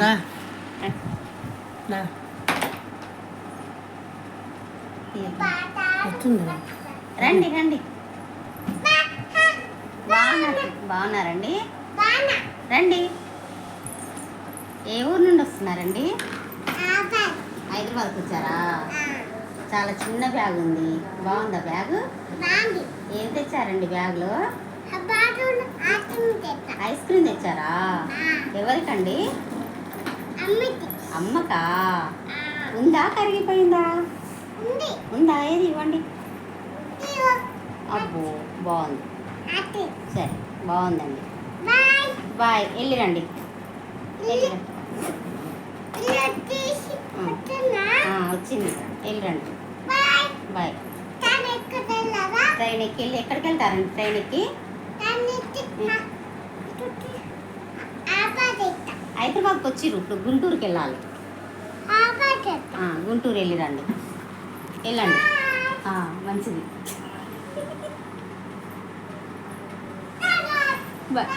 దా దా వస్తుంది రండి రండి. బాగున్నారండి? రండి. ఏ ఊరు నుండి వస్తున్నారండి? హైదరాబాద్కి వచ్చారా? చాలా చిన్న బ్యాగ్ ఉంది. బాగుందా బ్యాగ్? ఏం తెచ్చారండి బ్యాగ్లో? ఐస్ క్రీమ్ తెచ్చారా? ఎవరికండి? అమ్మకా? ఉందా కరిగిపోయిందా? ఉందా? ఏది ఇవ్వండి. అబ్బో బాగుంది. సరే బాగుందండి. బాయ్. వెళ్ళిరండి. వచ్చింది. వెళ్ళిరండి. బాయ్. ట్రైన్ ఎక్కి వెళ్ళి ఎక్కడికి వెళ్తారండి? ట్రైన్ ఎక్కి హైదరాబాద్కి వచ్చిర్రు. ఇప్పుడు గుంటూరుకి వెళ్ళాలి. గుంటూరు వెళ్ళిరండి. వెళ్ళండి. మంచిది. బాయ్.